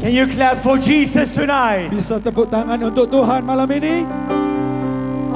Can you clap for Jesus tonight? Bisa tepuk tangan untuk Tuhan malam ini.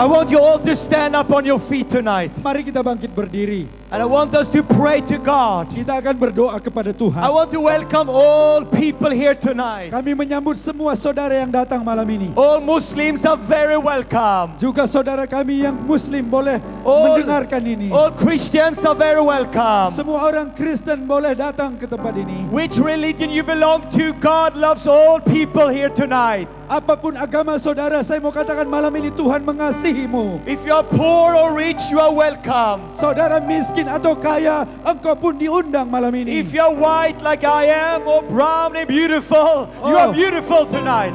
I want you all to stand up on your feet tonight. Mari kita bangkit berdiri. And I want us to pray to God. Kita akan berdoa kepada Tuhan. I want to welcome all people here tonight. Kami menyambut semua saudara yang datang malam ini. All Muslims are very welcome. Juga saudara kami yang Muslim boleh All- mendengarkan ini. All Christians are very welcome. Semua orang Kristen boleh datang ke tempat ini. Which religion you belong to, God loves all people here tonight. Apapun agama saudara, saya mau katakan malam ini Tuhan mengasihimu. If you are poor or rich, you are welcome. Saudara miskin atau kaya, engkau pun diundang malam ini. If you are white like I am or brown and beautiful, you are Oh. beautiful tonight.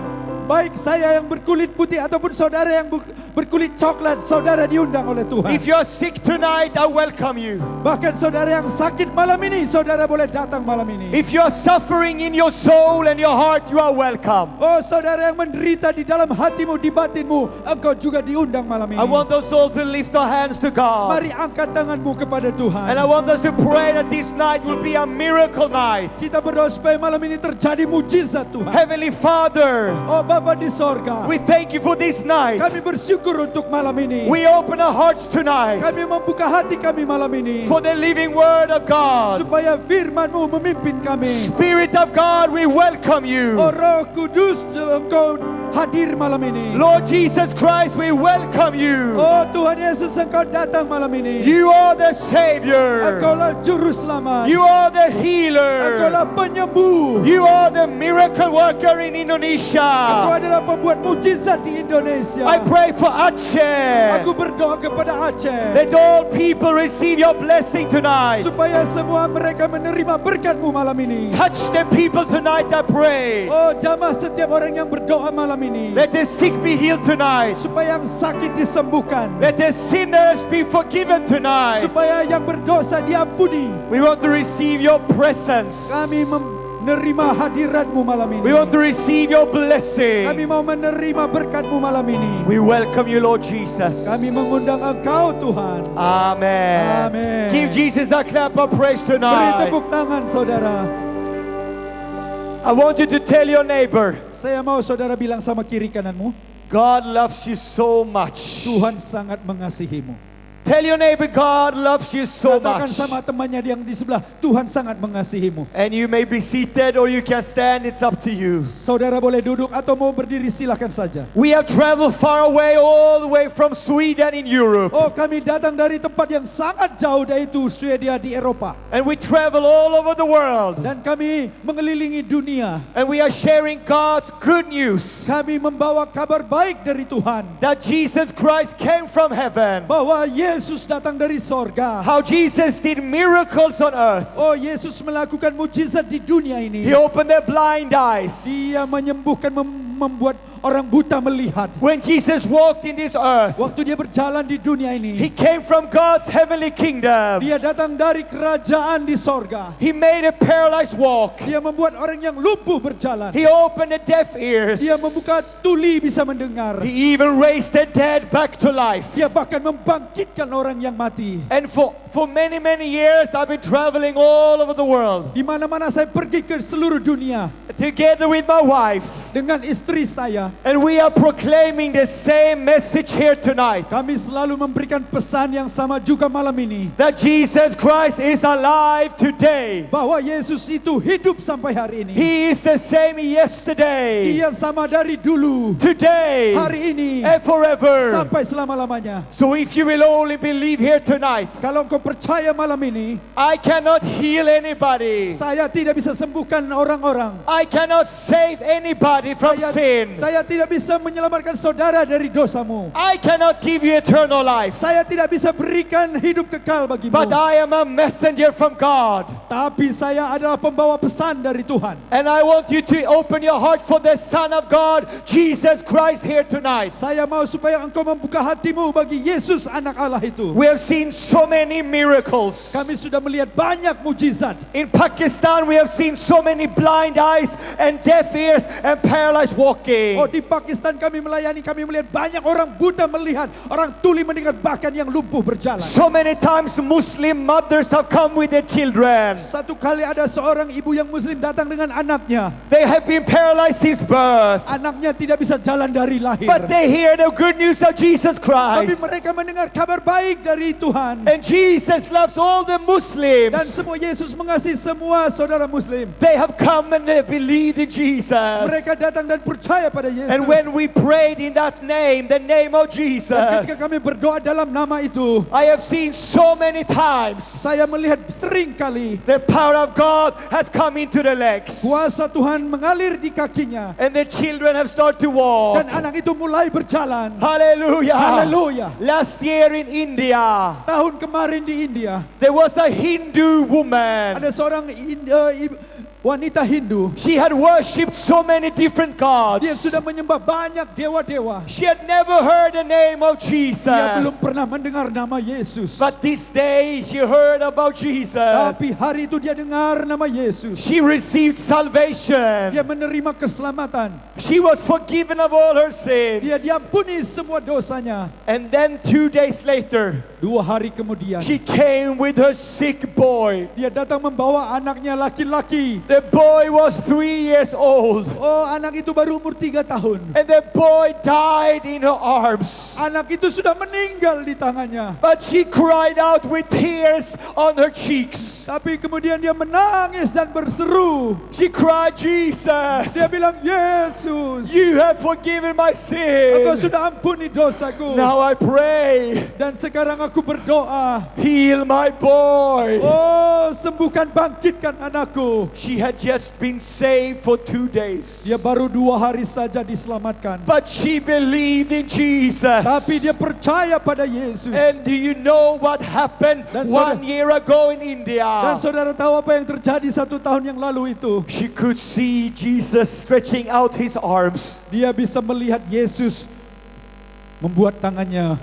Baik saya yang berkulit putih ataupun saudara yang berkulit coklat, saudara diundang oleh Tuhan. If you are sick tonight, I welcome you. Bahkan saudara yang sakit malam ini, saudara boleh datang malam ini. If you are suffering in your soul and your heart, you are welcome. Oh saudara yang menderita di dalam hatimu, di batinmu, engkau juga diundang malam ini. I want us all to lift our hands to God. Mari angkat tanganmu kepada Tuhan. And I want us to pray that this night will be a miracle night. Kita berdoa supaya malam ini terjadi mujizat Tuhan. Heavenly Father, Oh Bapa di sorga, we thank you for this night. kami bersyukur untuk malam ini. We open our hearts tonight Kami membuka hati kami malam ini. for the living word of God. Supaya firman-Mu memimpin kami. Spirit of God, we welcome you. Oh Roh Kudus, engkau hadir malam ini. Lord Jesus Christ, we welcome you. Oh Tuhan Yesus, engkau datang malam ini. You are the Savior. Engkaulah juru selamat. You are the healer. Engkaulah penyembuh. You are the miracle worker in Engkau Indonesia. adalah pembuat mujizat di Indonesia. I pray for Aceh. Aku berdoa kepada Aceh Let all people receive your blessing tonight. supaya semua mereka menerima berkat-Mu malam ini. Touch the people tonight, I pray. Oh jamah setiap orang yang berdoa malam ini. Let the sick be healed tonight. Supaya yang sakit disembuhkan. Let the sinners be forgiven tonight. Supaya yang berdosa diampuni. We want to receive your presence. Kami menerima hadirat-Mu malam ini. We want to receive your blessing. Kami mau menerima berkat-Mu malam ini. We welcome you, Lord Jesus. Kami mengundang Engkau Tuhan. Amen. Amen. Give Jesus a clap of praise Beri tonight. tepuk tangan saudara. I want you to tell your neighbor, Saya mau saudara bilang sama kiri kananmu, God loves you so much. Tuhan sangat mengasihimu. Tell your neighbor, God loves you so Katakan much. sama temannya yang di sebelah, Tuhan sangat mengasihimu. And you may be seated or you can stand, it's up to you. Saudara boleh duduk atau mau berdiri, silakan saja. We have traveled far away, all the way from Sweden in Europe. Oh, kami datang dari tempat yang sangat jauh, yaitu Swedia di Eropa. And we travel all over the world. Dan kami mengelilingi dunia. And we are sharing God's good news. Kami membawa kabar baik dari Tuhan. That Jesus Christ came from heaven. Bahwa Yesus datang dari sorga. How Jesus did miracles on earth. Oh, Yesus melakukan mujizat di dunia ini. He opened their blind eyes. Dia menyembuhkan, membuat orang buta melihat. When Jesus walked in this earth, Waktu dia berjalan di dunia He ini, came from God's heavenly kingdom. dia datang dari kerajaan di sorga. He made a paralyzed walk. Dia membuat orang yang lumpuh berjalan. He opened the deaf ears. Dia membuka tuli bisa mendengar. He even raised the dead back to life. Dia bahkan membangkitkan orang yang mati. And for many, many years, I've been traveling all over the world. Di mana-mana saya pergi ke seluruh dunia Together with my wife. dengan istri saya. And we are proclaiming the same message here tonight. Kami selalu memberikan pesan yang sama juga malam ini. That Jesus Christ is alive today. Bahwa Yesus itu hidup sampai hari ini. He is the same yesterday, Dia sama dari dulu, today, hari ini, and forever. sampai selama-lamanya. So if you will only believe here tonight, Kalau engkau percaya malam ini, I cannot heal anybody. saya tidak bisa sembuhkan orang-orang. I cannot save anybody from sin. Saya tidak bisa menyelamatkan saudara dari dosamu. I cannot give you eternal life. Saya tidak bisa berikan hidup kekal bagimu. But I am a messenger from God. Tapi saya adalah pembawa pesan dari Tuhan. And I want you to open your heart for the Son of God, Jesus Christ, here tonight. Saya mau supaya engkau membuka hatimu bagi Yesus anak Allah itu. We have seen so many miracles. Kami sudah melihat banyak mujizat. In Pakistan, we have seen so many blind eyes and deaf ears and paralyzed walking. Oh, di Pakistan kami melayani, kami melihat banyak orang buta melihat, orang tuli mendengar, bahkan yang lumpuh berjalan. So many times Muslim mothers have come with their children. Satu kali ada seorang ibu yang Muslim datang dengan anaknya. They have been paralyzed since birth. Anaknya tidak bisa jalan dari lahir. But they hear the good news of Jesus Tapi Christ. mereka mendengar kabar baik dari Tuhan. And Jesus loves all the Dan Muslims. semua Yesus mengasihi semua saudara Muslim. They have come and they believed in Jesus. Mereka datang dan percaya pada Yesus. And when we prayed in that name, the name of Dan Jesus, ketika kami berdoa dalam nama itu, I have seen so many times saya melihat sering kali the power of God has come into the legs. kuasa Tuhan mengalir di kakinya. And the children have started to walk. Dan anak itu mulai berjalan. Hallelujah. Haleluya. Last year in India, Tahun kemarin di India, there was a Hindu woman. ada seorang wanita Hindu. She had worshipped so many different Dia gods. sudah menyembah banyak dewa-dewa. She had never heard the name of Jesus. Dia belum pernah mendengar nama Yesus. But this day she heard about Jesus. Tapi hari itu dia dengar nama Yesus. She received salvation. Dia menerima keselamatan. She was forgiven of all her Dia sins. diampuni semua dosanya. And then 2 days later, 2 hari kemudian, she came with her sick boy. dia datang membawa anaknya laki-laki. The boy was 3 years old. Oh, anak itu baru umur 3 tahun. And the boy died in her arms. Anak itu sudah meninggal di tangannya. But she cried out with tears on her cheeks. Tapi kemudian dia menangis dan berseru. She cried, Jesus, Dia bilang, Yesus, you have forgiven my Engkau sin. sudah ampuni dosaku. Now I pray, Dan sekarang aku berdoa, heal my boy. oh, sembuhkan, bangkitkan anakku. She had just been saved for 2 days. Dia baru 2 hari saja diselamatkan. But she believed in Jesus. Tapi dia percaya pada Yesus. And do you know what happened Dan 1 year ago in India? Dan saudara tahu apa yang terjadi 1 tahun yang lalu itu? She could see Jesus stretching out his arms. Dia bisa melihat Yesus membuat tangannya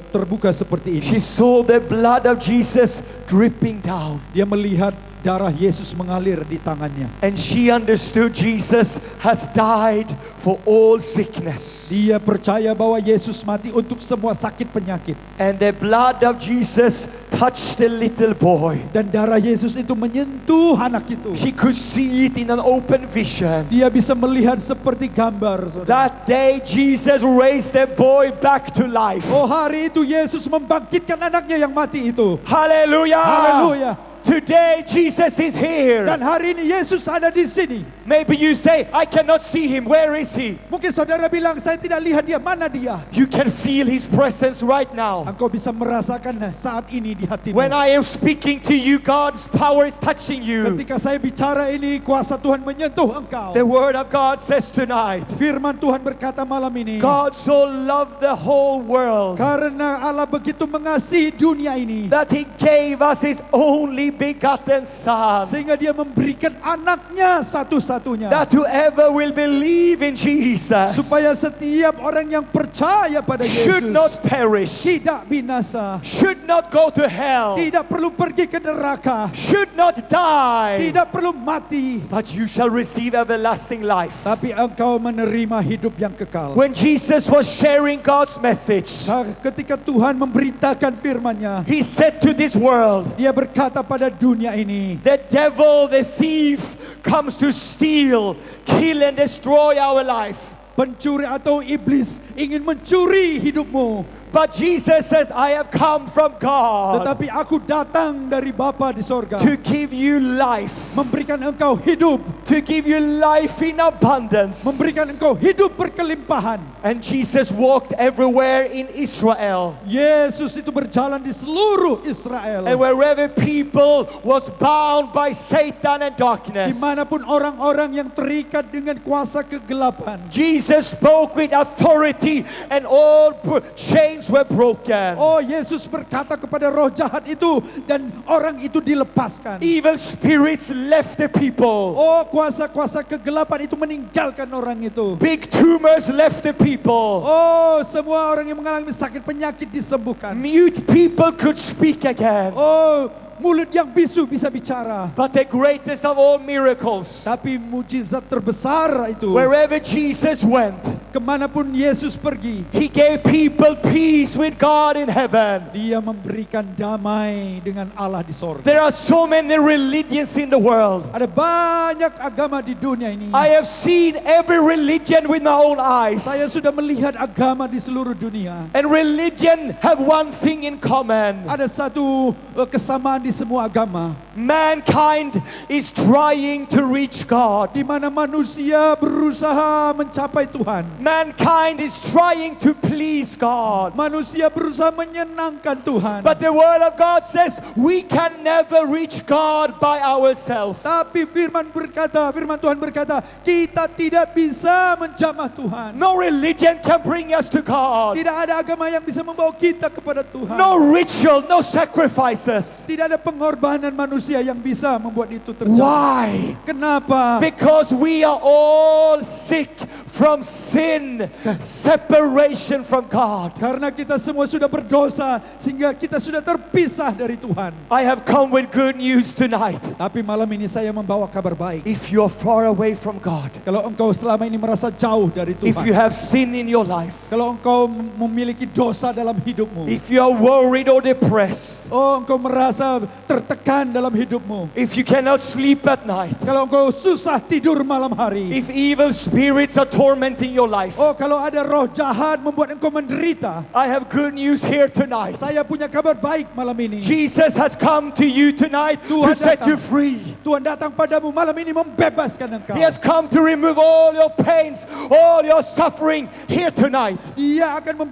terbuka seperti ini. She saw the blood of Jesus dripping down. Dia melihat darah Yesus mengalir di tangannya. And she understood Jesus has died for all sickness. Dia percaya bahwa Yesus mati untuk semua sakit penyakit. And the blood of Jesus touched the little boy. Dan darah Yesus itu menyentuh anak itu. She could see it in an open vision. Dia bisa melihat seperti gambar, saudara. That day Jesus raised the boy back to life. Oh, hari itu Yesus membangkitkan anaknya yang mati itu. Hallelujah. Haleluya. Today Jesus is here. Dan hari ini Yesus ada di sini. Maybe you say, I cannot see him. Where is he? Mungkin saudara bilang, saya tidak lihat dia, mana dia? You can feel his presence right now. Engkau bisa merasakan saat ini di hatimu. When I am speaking to you, God's power is touching you. Ketika saya bicara ini, kuasa Tuhan menyentuh engkau. The word of God says tonight, Firman Tuhan berkata malam ini, God so loved the whole world karena Allah begitu mengasihi dunia ini, that he gave us his only begotten son, sehingga dia memberikan anaknya satu-satunya, that whoever will believe in Jesus supaya setiap orang yang percaya pada should Yesus not perish, tidak binasa, should not go to hell, tidak perlu pergi ke neraka, should not die, tidak perlu mati, but you shall receive everlasting life. tapi engkau menerima hidup yang kekal. When Jesus was sharing God's message, Ketika Tuhan memberitakan firman-Nya, he said to this world, dia berkata pada dunia ini, the devil, the thief, comes to steal, kill and destroy our life. pencuri atau iblis ingin mencuri hidupmu. But Jesus says, I have come from God Tetapi aku datang dari Bapa di sorga, to give you life, memberikan engkau hidup, to give you life in abundance. memberikan engkau hidup berkelimpahan. And Jesus walked everywhere in Israel. Yesus itu berjalan di seluruh Israel. And wherever people was bound by Satan and darkness, Dimanapun orang-orang yang terikat dengan kuasa kegelapan, Jesus spoke with authority and all chains were broken. oh, Yesus berkata kepada roh jahat itu dan orang itu dilepaskan. Evil spirits left the people. Oh, kuasa-kuasa kegelapan itu meninggalkan orang itu. Big tumors left the people. Oh, semua orang yang mengalami sakit penyakit disembuhkan. Mute people could speak again. Oh, mulut yang bisu bisa bicara. But the greatest of all miracles, Tapi mujizat terbesar itu, wherever Jesus went, kemanapun Yesus pergi, He gave people peace with God in heaven. Dia memberikan damai dengan Allah di sorga. There are so many religions in the world. Ada banyak agama di dunia ini. I have seen every religion with my own eyes. Saya sudah melihat agama di seluruh dunia. And religion have one thing in common. Ada satu kesamaan di semua agama, Mankind is trying to reach God. di mana manusia berusaha mencapai Tuhan. Mankind is trying to please God. Manusia berusaha menyenangkan Tuhan. But the word of God says we can never reach God by ourselves. Tapi firman Tuhan berkata, kita tidak bisa menjamah Tuhan. No religion can bring us to God. Tidak ada agama yang bisa membawa kita kepada Tuhan. No ritual, no sacrifices. Tidak ada pengorbanan manusia yang bisa membuat itu terjadi. Why? Kenapa? Because we are all sick from sin, separation from God. Karena kita semua sudah berdosa sehingga kita sudah terpisah dari Tuhan. I have come with good news tonight. Tapi malam ini saya membawa kabar baik. If you are far away from God, Kalau engkau selama ini merasa jauh dari if you Tuhan, have sin in your life, kalau engkau memiliki dosa dalam hidupmu, if you are worried or depressed, engkau merasa tertekan dalam hidupmu, if you cannot sleep at night, kalau engkau susah tidur malam hari, if evil spirits are tormenting your life, kalau ada roh jahat membuat engkau menderita, I have good news here tonight. saya punya kabar baik malam ini. Jesus has come to you tonight to Tuhan set you datang. free. Tuhan datang padamu malam ini membebaskan engkau. He has come to remove all your pains, all your suffering here tonight. Dia akan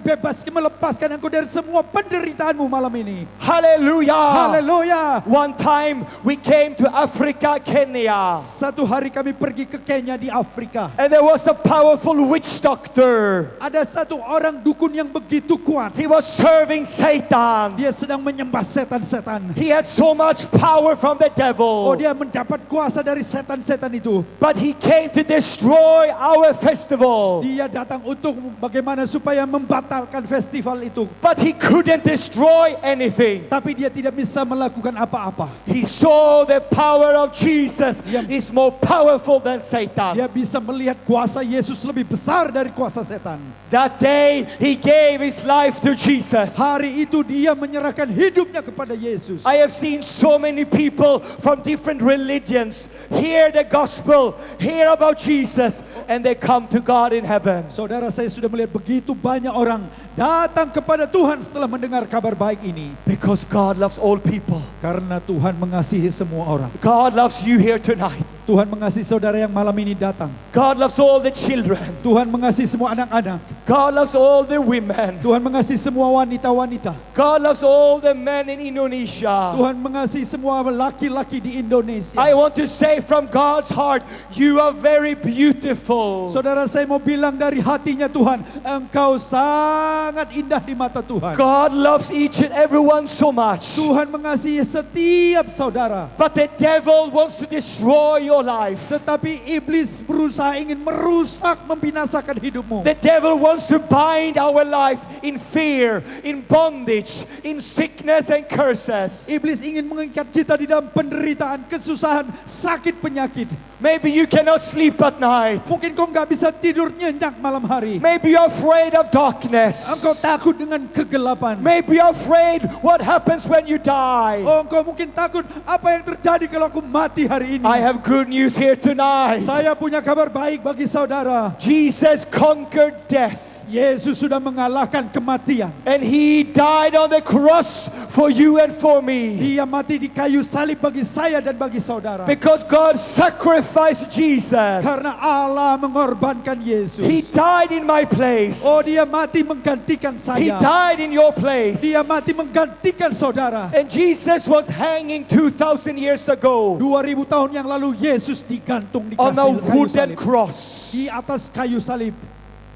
melepaskan engkau dari semua penderitaanmu malam ini. Hallelujah. Haleluya. One time we came to Africa, Kenya, Satu hari kami pergi ke Kenya di Afrika. and there was a powerful witch doctor. Ada satu orang dukun yang begitu kuat. He was serving Satan. Dia sedang menyembah setan-setan. He had so much power from the devil. Dia mendapat kuasa dari setan-setan itu. But he came to destroy our festival. Dia datang untuk bagaimana supaya membatalkan festival itu. But he couldn't destroy anything. Tapi dia tidak bisa melakukan apa-apa. He saw the power of Jesus is more powerful than Satan. Dia bisa melihat kuasa Yesus lebih besar dari kuasa setan. That day he gave his life to Jesus. Hari itu dia menyerahkan hidupnya kepada Yesus. I have seen so many people from different religions hear the gospel, hear about Jesus, and they come to God in heaven. Saudara, saya sudah melihat begitu banyak orang datang kepada Tuhan setelah mendengar kabar baik ini. Because God loves all people. Karena Tuhan mengasihi semua orang. God loves you here tonight. Tuhan mengasihi saudara yang malam ini datang. God loves all the children. Tuhan mengasihi semua anak-anak. God loves all the women. Tuhan mengasihi semua wanita-wanita. God loves all the men in Indonesia. Tuhan mengasihi semua laki-laki di Indonesia. I want to say from God's heart, you are very beautiful. Saudara, saya mau bilang dari hatinya Tuhan, engkau sangat indah di mata Tuhan. God loves each and everyone so much. Tuhan mengasihi setiap saudara. But the devil wants to destroy your life. Tetapi iblis berusaha ingin merusak, membinasakan hidupmu. The devil wants to bind our life in fear, in bondage, in sickness and curses. Iblis ingin mengikat kita di dalam penderitaan, kesusahan, sakit, penyakit. Maybe you cannot sleep at night. Mungkin kau nggak bisa tidur nyenyak malam hari. Maybe you're afraid of darkness. Engkau takut dengan kegelapan. Maybe you're afraid what happens when you die. Engkau mungkin takut apa yang terjadi kalau aku mati hari ini. I have good news here tonight. Saya punya kabar baik bagi saudara. Jesus conquered death. Yesus sudah mengalahkan kematian. And He died on the cross for you and for me. Dia mati di kayu salib bagi saya dan bagi saudara. Because God sacrificed Jesus. Karena Allah mengorbankan Yesus. He died in my place. Dia mati menggantikan He saya. died in your place. Dia mati menggantikan saudara. And Jesus was hanging 2,000 years ago 2000 tahun yang lalu Yesus digantung di on a kayu wooden salib. cross. Di atas kayu salib.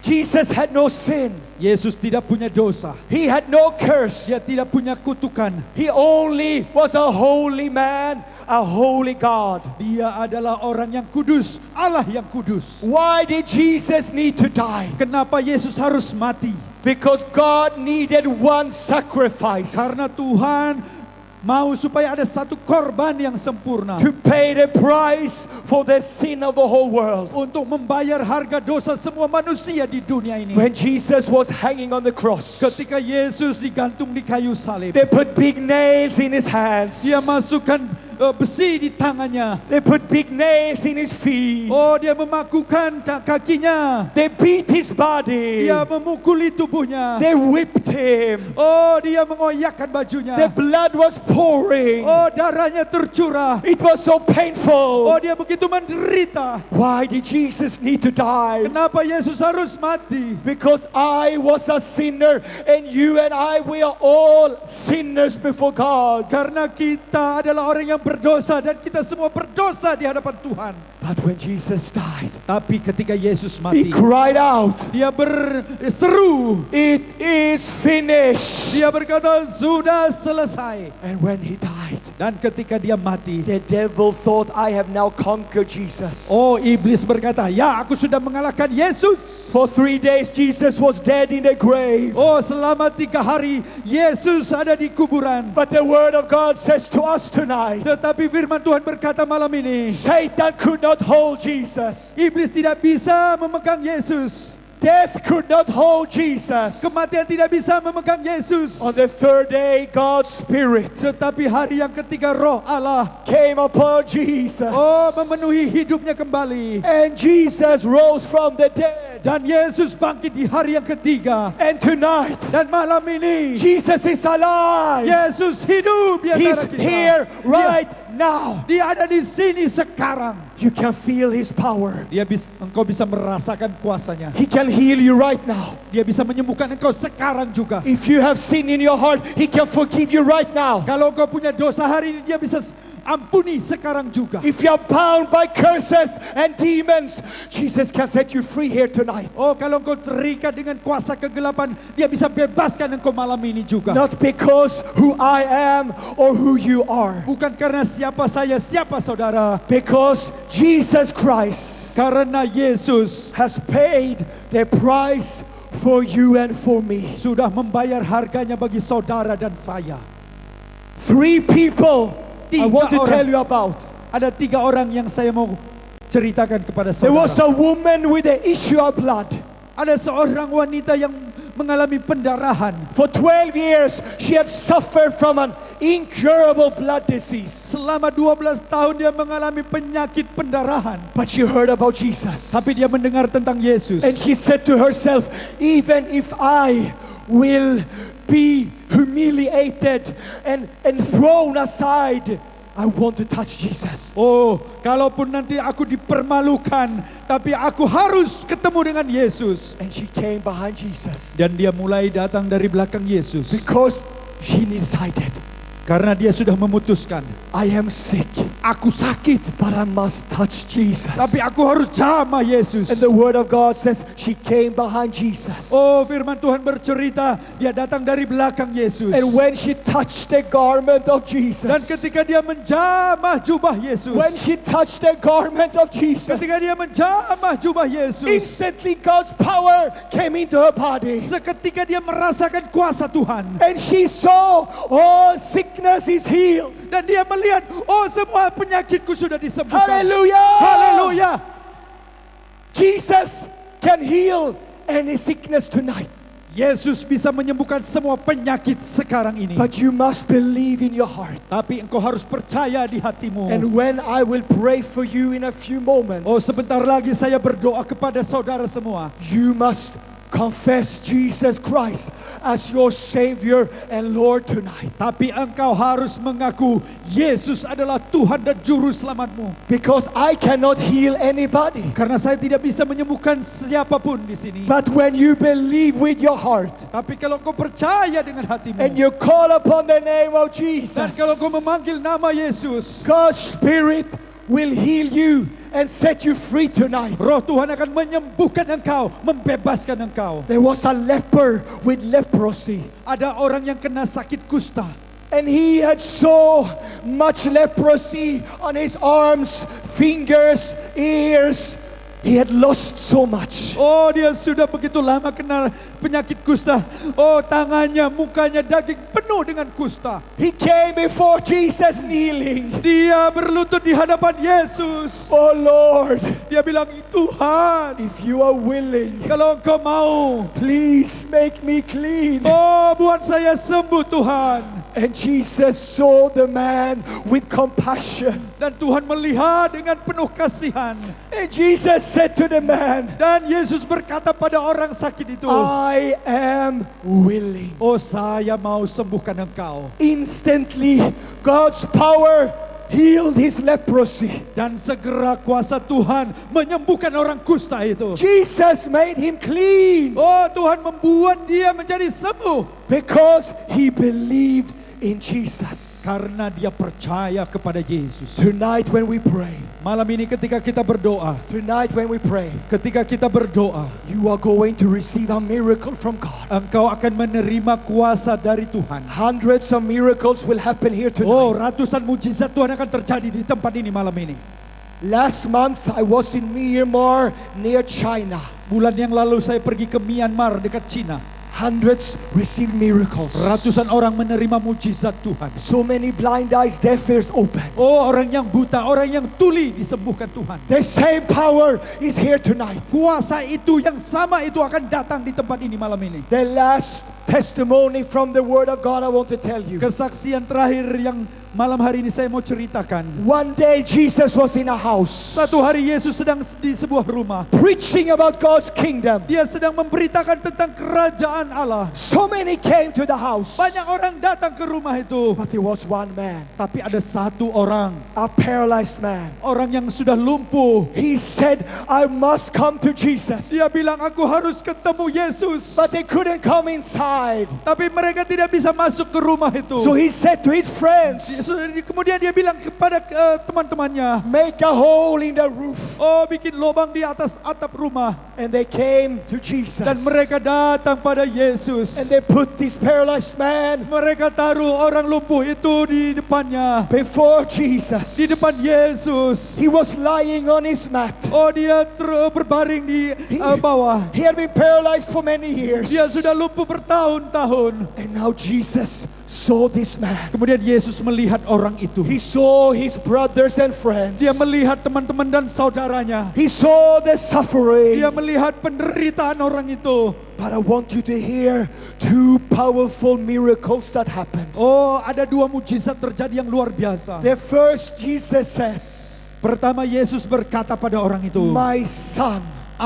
Jesus had no sin. Yesus tidak punya dosa. He had no curse. Dia tidak punya kutukan. He only was a holy man, a holy God. Dia adalah orang yang kudus, Allah yang kudus. Why did Jesus need to die? Kenapa Yesus harus mati? Because God needed one sacrifice. Karena Tuhan Mau supaya ada satu korban yang sempurna to pay the price for the sin of the whole world. untuk membayar harga dosa semua manusia di dunia ini. When Jesus was hanging on the cross, Ketika Yesus digantung di kayu salib, they put big nails in his hands. dia masukkan besi di tangannya. They put big nails in his feet. Oh, dia memakukan kakinya. They beat his body. Dia memukuli tubuhnya. They whipped him. Oh, dia mengoyakkan bajunya. The blood was pouring. Oh, darahnya tercurah. It was so Oh, painful. dia begitu menderita. Why did Jesus need to die? Kenapa Yesus harus mati? Because I was a sinner, and you and I, we are all sinners before God. Karena kita adalah orang yang berdosa dan kita semua berdosa di hadapan Tuhan. But when Jesus died, Tapi ketika Yesus he mati, cried out, dia berseru. "It is finished." Dia berkata, sudah selesai. And when he died, Dan ketika dia mati, the devil thought, I have now conquered Jesus. oh, iblis berkata, ya, aku sudah mengalahkan Yesus. For 3 days, Jesus was dead in the grave. Oh, selama 3 hari Yesus ada di kuburan. But the word of God says to us tonight, Tetapi firman Tuhan berkata malam ini, Satan could not hold Jesus. iblis tidak bisa memegang Yesus. Death could not hold Jesus. Kematian tidak bisa memegang Yesus. On the 3rd day, God's Spirit Tetapi hari yang ketiga roh Allah, came upon Jesus. oh, memenuhi hidupnya kembali. And Jesus rose from the dead. Dan Yesus bangkit di hari yang ketiga. And tonight, Dan malam ini, Jesus is alive. Yesus hidup di He's antara kita. here right now. Dia ada di sini sekarang. You can feel His power. Engkau bisa merasakan kuasanya. He can heal you right now. Dia bisa menyembuhkan engkau sekarang juga. If you have sin in your heart, He can forgive you right now. Kalau engkau punya dosa hari ini, dia bisa ampuni sekarang juga. If you are bound by curses and demons, Jesus can set you free here tonight. Oh, kalau engkau terikat dengan kuasa kegelapan, dia bisa bebaskan engkau malam ini juga. Not because who I am or who you are. Bukan karena siapa saya, siapa saudara. Because Jesus Christ Karena Yesus has paid the price for you and for me. sudah membayar harganya bagi saudara dan saya. 3 people I want to orang. tell you about. Ada 3 orang yang saya mau ceritakan kepada There was saudara. a woman with the issue of blood. Ada seorang wanita yang mengalami pendarahan. For 12 years, she had suffered from an incurable blood disease. Selama 12 tahun dia mengalami penyakit pendarahan. But she heard about Jesus. Tapi dia mendengar tentang Yesus. And she said to herself, even if I will be humiliated and thrown aside, I want to touch Jesus. Oh, kalaupun nanti aku dipermalukan, tapi aku harus ketemu dengan Yesus. And she came behind Jesus Dan dia mulai datang dari belakang Yesus. because she decided, Karena dia sudah memutuskan, I am sick, aku sakit, but I must touch Jesus. tapi aku harus jamah Yesus. And the word of God says she came behind Jesus. Oh, firman Tuhan bercerita, dia datang dari belakang Yesus. And when she touched the garment of Jesus, Dan ketika dia menjamah jubah Yesus, when she touched the garment of Jesus, ketika dia menjamah jubah Yesus, instantly God's power came into her body. seketika dia merasakan kuasa Tuhan. And she saw all sickness is healed. Dan dia melihat, oh, semua penyakitku sudah disembuhkan. Hallelujah! Haleluya. Jesus can heal any sickness tonight. Yesus bisa menyembuhkan semua penyakit sekarang ini. But you must believe in your heart. Tapi engkau harus percaya di hatimu. And when I will pray for you in a few moments, Oh, sebentar lagi saya berdoa kepada saudara semua. you must confess Jesus Christ as your Savior and Lord tonight. Tapi engkau harus mengaku Yesus adalah Tuhan dan Juru Selamatmu. Because I cannot heal anybody. Karena saya tidak bisa menyembuhkan siapapun di sini. But when you believe with your heart Tapi kalau kau percaya dengan hatimu, and you call upon the name of dan Jesus, kalau kau memanggil nama Yesus, God's Spirit will heal you and set you free tonight. Roh Tuhan akan menyembuhkan engkau, membebaskan engkau. There was a leper with leprosy, Ada orang yang kena sakit kusta. and he had so much leprosy on his arms, fingers, ears, He had lost so much. Oh, dia sudah begitu lama kena penyakit kusta. Oh, tangannya, mukanya, daging penuh dengan kusta. He came before Jesus kneeling. Dia berlutut di hadapan Yesus. Oh Lord, Dia bilang, Tuhan, if you are willing, kalau Engkau mau, please make me clean. oh, buat saya sembuh Tuhan. And Jesus saw the man with compassion. Dan Tuhan melihat dengan penuh kasihan. And Jesus said to the man, Dan Yesus berkata pada orang sakit itu, I am willing. oh, saya mau sembuhkan engkau. Instantly, God's power healed his leprosy. Dan segera kuasa Tuhan menyembuhkan orang kusta itu. Jesus made him clean Oh, Tuhan membuat dia menjadi sembuh. because he believed in Jesus. Karena dia percaya kepada Yesus. Tonight when we pray, Malam ini ketika kita berdoa, ketika kita berdoa, you are going to receive a miracle from God. engkau akan menerima kuasa dari Tuhan. Hundreds of miracles will happen here Oh, tonight. ratusan mujizat Tuhan akan terjadi di tempat ini malam ini. Last month I was in Myanmar near China. Bulan yang lalu saya pergi ke Myanmar dekat Cina. Hundreds received miracles. Ratusan orang menerima mujizat Tuhan. So many blind eyes, deaf ears open. Oh, orang yang buta, orang yang tuli disembuhkan Tuhan. The same power is here tonight. Kuasa itu yang sama itu akan datang di tempat ini malam ini. The last testimony from the Word of God I want to tell you. Kesaksian terakhir yang malam hari ini saya mau ceritakan. One day Jesus was in a house Satu hari Yesus sedang di sebuah rumah. preaching about God's kingdom. Dia sedang memberitakan tentang kerajaan Allah. So many came to the house, Banyak orang datang ke rumah itu. but there was one man, Tapi ada satu orang, a paralyzed man. orang yang sudah lumpuh. He said, I must come to Jesus. Dia bilang, aku harus ketemu Yesus. But they couldn't come inside. Tapi mereka tidak bisa masuk ke rumah itu. So he said to his friends, Kemudian dia bilang kepada teman-temannya, make a hole in the roof. oh, bikin lubang di atas atap rumah. And they came to Jesus. Dan mereka datang pada Yesus. And they put this paralyzed man Mereka taruh orang lumpuh itu di depannya. before Jesus. Di depan Yesus. He was lying on his mat. Oh, dia berbaring di bawah. He had been paralyzed for many years. Dia sudah lumpuh bertahun-tahun. And now Jesus saw this man. Kemudian Yesus melihat orang itu. He saw his brothers and friends. Dia melihat teman-teman dan saudaranya. He saw the suffering. Dia melihat penderitaan orang itu. But I want you to hear two powerful miracles that happened. Oh, ada dua mujizat terjadi yang luar biasa. The first, Jesus says, Pertama, Yesus berkata pada orang itu, my son,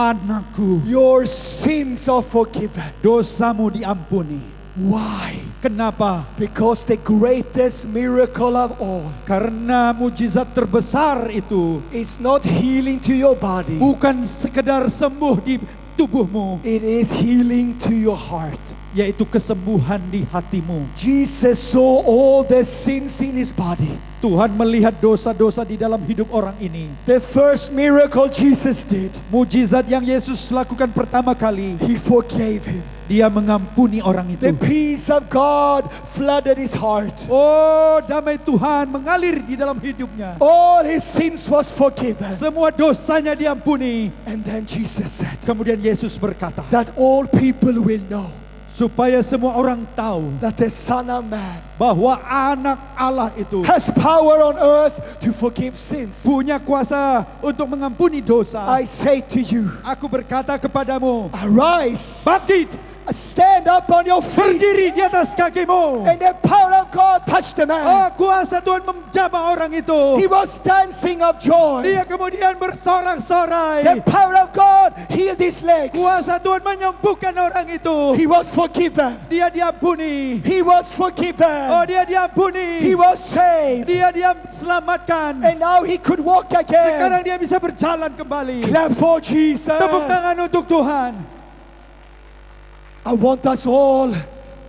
anakku, your sins are forgiven. dosamu diampuni. Why? Kenapa? Because the greatest miracle of all Karena mujizat terbesar itu is not healing to your body. bukan sekedar sembuh di tubuhmu, It is healing to your heart. yaitu kesembuhan di hatimu. Jesus saw all the sins in his body. Tuhan melihat dosa-dosa di dalam hidup orang ini. The first miracle Jesus did, Mujizat yang Yesus lakukan pertama kali, he forgave him. dia mengampuni orang itu. The peace of God flooded his heart. Oh, damai Tuhan mengalir di dalam hidupnya. All his sins was forgiven. Semua dosanya diampuni. And then Jesus said Kemudian Yesus berkata, that all people will know supaya semua orang tahu that the Son of Man bahwa anak Allah itu has power on earth to forgive sins. punya kuasa untuk mengampuni dosa. I say to you, Aku berkata kepadamu, arise, bangkit, stand up on your feet, berdiri di atas kakimu. and the power of God touched the man. Oh, kuasa Tuhan menjamah orang itu. He was dancing of joy. Dia kemudian bersorak-sorai. The power of God healed his legs. Kuasa Tuhan menyembuhkan orang itu. He was forgiven. Dia diampuni. He was forgiven. Oh, dia diampuni. He was saved. Dia selamatkan. And now he could walk Sekarang again. dia bisa berjalan kembali. Clap for Jesus. Tepuk tangan untuk Tuhan. I want us all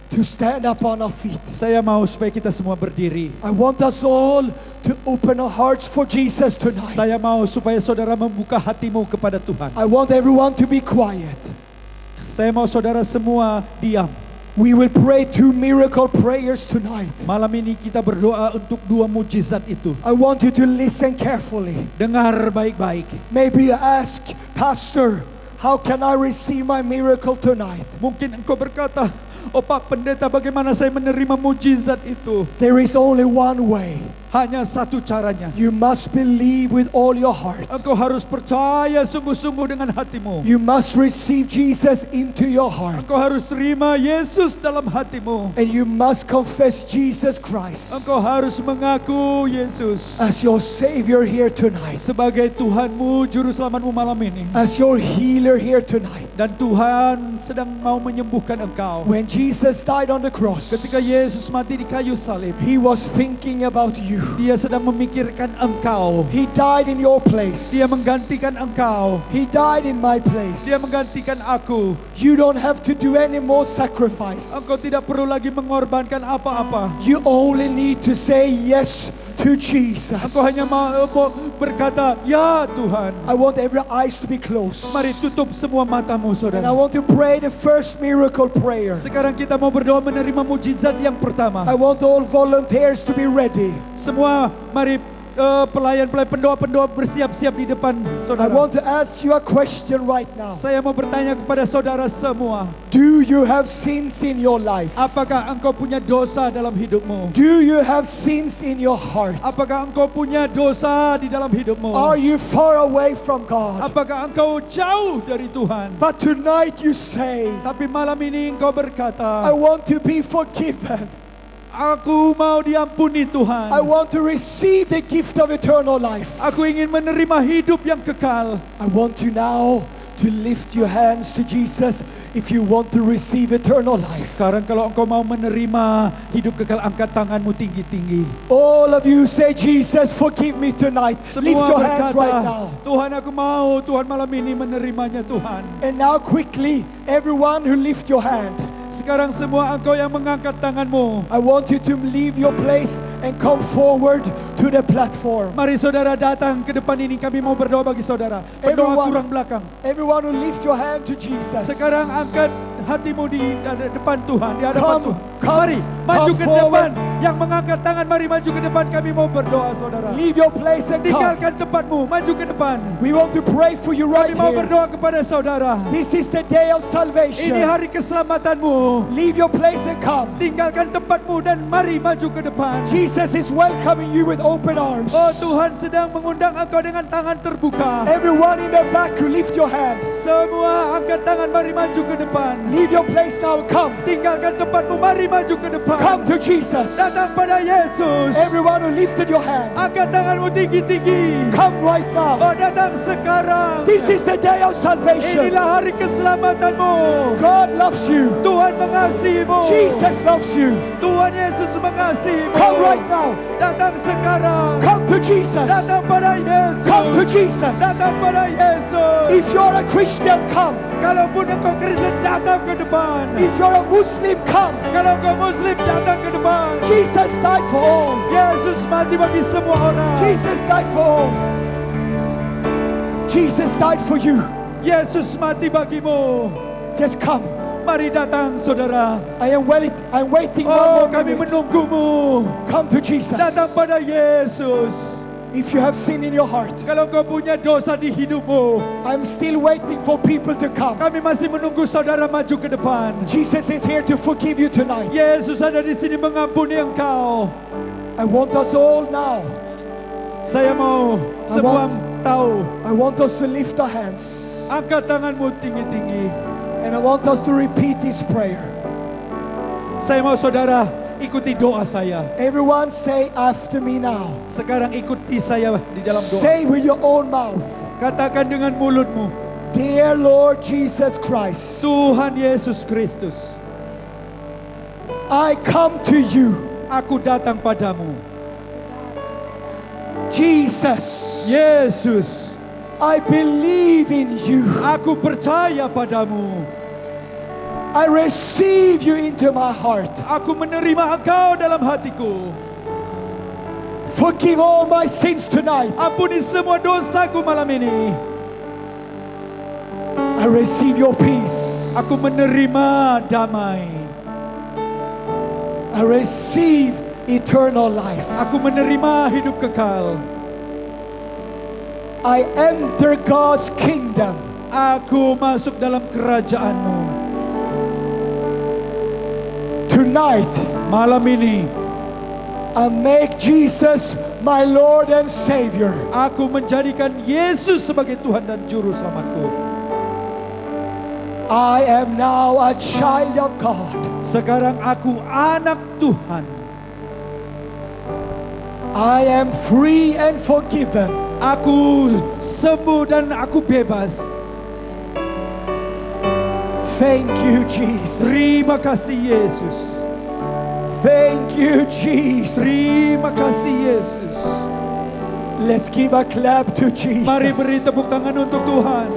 to stand up on our feet. Saya mau supaya kita semua berdiri. I want us all to open our hearts for Jesus tonight. Saya mau supaya saudara membuka hatimu kepada Tuhan. I want everyone to be quiet. Saya mau saudara semua diam. We will pray 2 miracle prayers tonight. Malam ini kita berdoa untuk 2 mujizat itu. I want you to listen carefully. Dengar baik-baik. Maybe you ask, Pastor, how can I receive my miracle tonight? Mungkin engkau berkata, "Oh Pak Pendeta, bagaimana saya menerima mujizat itu?" There is only one way. Hanya satu caranya. You must believe with all your heart. Engkau harus percaya sungguh-sungguh dengan hatimu. You must receive Jesus into your heart. Engkau harus terima Yesus dalam hatimu. And you must confess Jesus Christ Engkau harus mengaku Yesus as your Savior here tonight, sebagai Tuhanmu, Juru Selamatmu malam ini. as your healer here tonight. Dan Tuhan sedang mau menyembuhkan engkau. When Jesus died on the cross, Ketika Yesus mati di kayu salib, He was thinking about you. Dia sedang memikirkan engkau. He died in your place. Dia menggantikan engkau. He died in my place. Dia menggantikan aku. You don't have to do any more sacrifice. Engkau tidak perlu lagi mengorbankan apa-apa. You only need to say yes to Jesus. Engkau hanya mau berkata, "Ya Tuhan." I want every eyes to be closed. Mari tutup semua matamu, And I saudara. want to pray the first miracle prayer. Sekarang kita mau berdoa menerima mujizat yang pertama. I want all volunteers to be ready. Semua mari pelayan-pelayan pendoa-pendoa bersiap-siap di depan I saudara. want to ask you a question right now. Saya mau bertanya kepada saudara semua. Do you have sins in your life? Apakah engkau punya dosa dalam hidupmu? Do you have sins in your heart? Apakah engkau punya dosa di dalam hidupmu? Are you far away from God? Apakah engkau jauh dari Tuhan? But tonight you say, Tapi malam ini engkau I berkata, want to be forgiven. "Aku mau diampuni Tuhan. I want to receive the gift of eternal life. Aku ingin menerima hidup yang kekal." I want you now to lift your hands to Jesus if you want to receive eternal life. Sekarang kalau engkau mau menerima hidup kekal, angkat tanganmu tinggi-tinggi. All of you say, Jesus, forgive me tonight. Lift Semua your hands right berkata, now. "Tuhan, aku mau, Tuhan, malam ini menerimanya Tuhan." And now quickly, everyone who lift your hand, Sekarang semua engkau yang mengangkat tanganmu, I want you to leave your place and come forward to the platform. mari saudara datang ke depan ini. Kami mau berdoa bagi saudara. Berdoa Everyone. kurang belakang. Everyone who lift your hand to Jesus. Sekarang angkat hatimu di depan Tuhan, di hadapan Come, Tuhan. come, Mari maju come ke forward. depan. Yang mengangkat tangan, mari maju ke depan. Kami mau berdoa, saudara. Leave your place and come. Tinggalkan tempatmu, maju ke depan. We want to pray for you right Kami mau here. berdoa kepada saudara. This is the day of Ini salvation. hari keselamatanmu. Leave your place and come. Tinggalkan tempatmu dan mari maju ke depan. Jesus is welcoming you with open arms. Oh, Tuhan sedang mengundang engkau dengan tangan terbuka. Everyone in the back who lift your hand. Semua angkat tangan, mari maju ke depan. Leave your place now. Come. Tinggalkan tempatmu, mari maju ke depan. Come to Jesus. Datang pada Yesus. Everyone who lifted your hand. Angkat tanganmu tinggi-tinggi. Come right now. Oh, datang sekarang. This is the day of salvation. Inilah hari keselamatanmu. God loves you. Tuhan mengasihimu. Jesus loves you. Tuhan Yesus mengasihimu. Come right now. Datang sekarang. Come to Jesus. Datang pada Yesus. Come to Jesus. Datang pada Yesus. If you're a Christian, come. Kalaupun engkau Kristen, datang ke depan. If you're a Muslim, come. Kalau engkau Muslim, datang ke depan. Jesus died for all. Yesus mati bagi semua orang. Jesus died for all. Jesus died for you. Yesus mati bagimu. Just come. Mari datang, saudara. I'm waiting Oh, one more kami minute. menunggumu. Come to Jesus. Datang pada Yesus. If you have sin in your heart, Kalau kau punya dosa di hidupmu, I'm still waiting for people to come. kami masih menunggu saudara maju ke depan. Jesus is here to forgive you tonight. Yesus ada di sini mengampuni engkau. I want us all now. Saya mau semua tahu. I want us to lift our hands. Angkat tanganmu tinggi-tinggi. And I want us to repeat this prayer. Saya mau saudara ikuti doa saya. Everyone say after me now. Sekarang ikuti saya di dalam doa. Say with your own mouth. Katakan dengan mulutmu. Dear Lord Jesus Christ, Tuhan Yesus Kristus, I come to you. aku datang padamu. Jesus, Yesus, I believe in you. aku percaya padamu. I receive you into my heart. Aku menerima engkau dalam hatiku. Forgive all my sins tonight. Ampuni semua dosaku malam ini. I receive your peace. Aku menerima damai. I receive eternal life. Aku menerima hidup kekal. I enter God's kingdom. Aku masuk dalam kerajaan-Mu. Tonight, Malam ini, I make Jesus my Lord and Savior. aku menjadikan Yesus sebagai Tuhan dan Juru Selamatku. I am now a child of God. Sekarang aku anak Tuhan. I am free and forgiven. Aku sembuh dan aku bebas. Thank you, Jesus. Terima kasih Yesus. Thank you, Jesus. Terima kasih Yesus. Let's give a clap to Jesus. Mari beri tepuk tangan untuk Tuhan.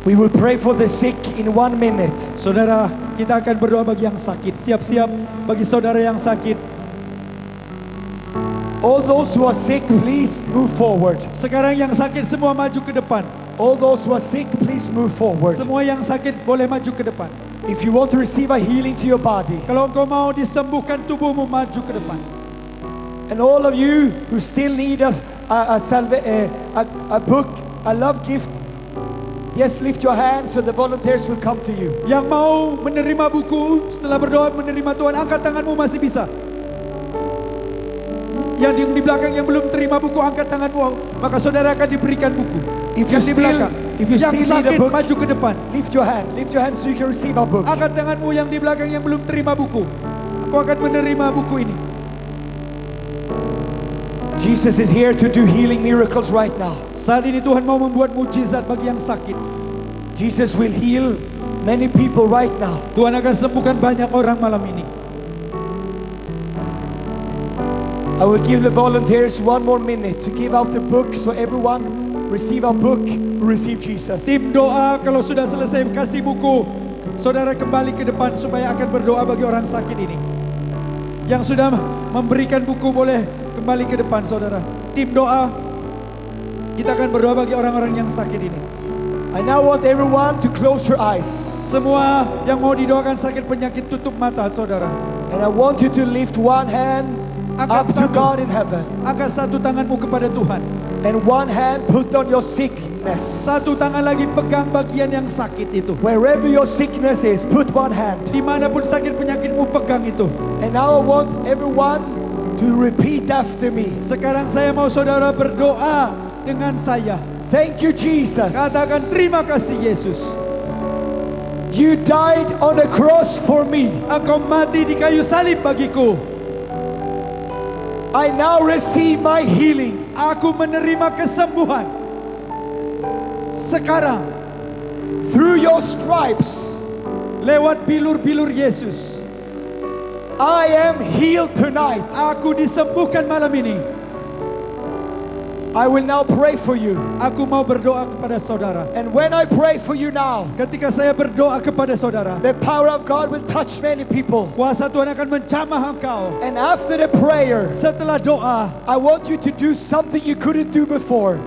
We will pray for the sick in 1 minute. Saudara, kita akan berdoa bagi yang sakit. Siap-siap bagi saudara yang sakit. All those who are sick, please move forward. Sekarang yang sakit semua maju ke depan. All those who are sick, please move forward. Semua yang sakit boleh maju ke depan. If you want to receive a healing to your body, Kalau engkau mau disembuhkan tubuhmu, maju ke depan. and all of you who still need a book, a love gift, just lift your hands so the volunteers will come to you. Yang mau menerima buku, setelah berdoa menerima Tuhan, angkat tanganmu, masih bisa. Yang di belakang yang belum terima buku, angkat tanganmu, maka saudara akan diberikan buku. If you Yang di belakang, if you yang still need a sakit book, maju ke depan. lift your hand so you can receive a book. Angkat tanganmu yang di belakang yang belum terima buku. Aku akan menerima buku ini. Jesus is here to do healing miracles right now. Saat ini Tuhan mau membuat mujizat bagi yang sakit. Jesus will heal many people right now. Tuhan akan sembuhkan banyak orang malam ini. I will give the volunteers 1 more minute to give out the book so everyone receive a book, receive Jesus. Tim doa kalau sudah selesai kasih buku, saudara kembali ke depan supaya akan berdoa bagi orang sakit ini. Yang sudah memberikan buku boleh kembali ke depan saudara. Tim doa, kita akan berdoa bagi orang-orang yang sakit ini. I now want everyone to close your eyes. Semua yang mau didoakan sakit penyakit tutup mata saudara. And I want you to lift one hand up to God in heaven. Angkat satu tanganmu kepada Tuhan. And one hand put on your sickness. Satu tangan lagi pegang bagian yang sakit itu. Wherever your sickness is, put one hand. Dimanapun sakit penyakitmu, pegang itu. And now I want everyone to repeat after me. Sekarang saya mau saudara berdoa dengan saya. Thank you, Jesus. Katakan terima kasih Yesus. You died on the cross for me. Engkau mati di kayu salib bagiku. I now receive my healing. Aku menerima kesembuhan. Sekarang Through your stripes, lewat bilur-bilur Yesus, I am healed tonight. aku disembuhkan malam ini. I will now pray for you. Aku mau berdoa kepada saudara. And when I pray for you now, Ketika saya berdoa kepada saudara, the power of God will touch many people. kuasa Tuhan akan menjamah engkau. And after the prayer, Setelah doa, I want you to do something you couldn't do before.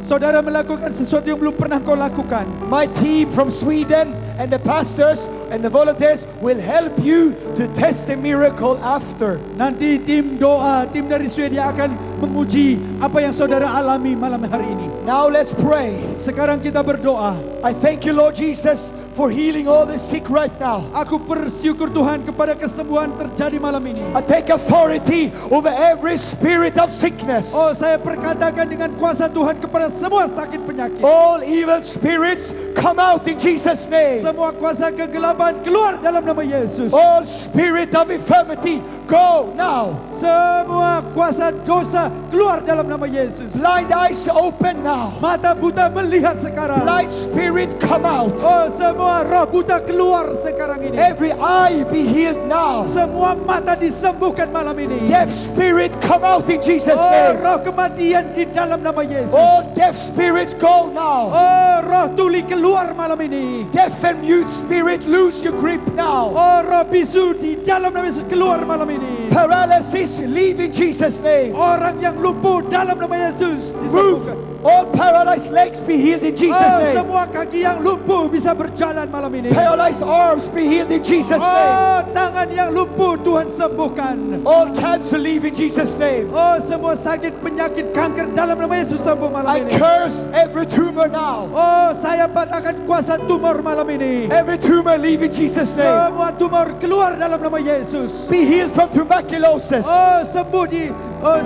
saudara melakukan sesuatu yang belum pernah kau lakukan. My team from Sweden and the pastors and the volunteers will help you to test the miracle after. Nanti tim doa, tim dari Swedia akan menguji apa yang saudara alami malam hari ini. Now let's pray. Sekarang kita berdoa. I thank you, Lord Jesus, for healing all the sick right now. Aku bersyukur Tuhan kepada kesembuhan terjadi malam ini. I take authority over every spirit of sickness. Oh, saya perkatakan dengan kuasa Tuhan kepada semua sakit penyakit. All evil spirits come out in Jesus' name. Semua kuasa kegelapan keluar dalam nama Yesus. All spirit of infirmity, go now. Semua kuasa dosa keluar dalam nama Yesus. Blind eyes open now. Mata buta melihat sekarang. Blind spirit come out. Oh, semua roh buta keluar sekarang ini. Every eye be healed now. Semua mata disembuhkan malam ini. Deaf spirit come out in Jesus' Oh, name. roh kematian di dalam nama Yesus. All deaf spirits go now. Oh, roh tuli keluar malam ini. Deaf and mute spirit lose your grip now. Oh, roh bisu di dalam nama Yesus keluar malam ini. Paralysis leave in Jesus' name. Orang yang lumpuh dalam nama Yesus Move, disembuhkan. All paralyzed legs be healed in Jesus' name. Semua kaki yang lumpuh bisa berjalan malam ini. Paralyzed arms be healed in Jesus' name. Tangan yang lumpuh Tuhan sembuhkan. All cancer leave in Jesus' name. Semua sakit penyakit kanker dalam nama Yesus sembuh malam I ini. curse every tumor now. Saya patahkan kuasa tumor malam ini. Every tumor leave in Jesus' name. Semua tumor keluar dalam nama Yesus. Be healed from tuberculosis. Sembuh di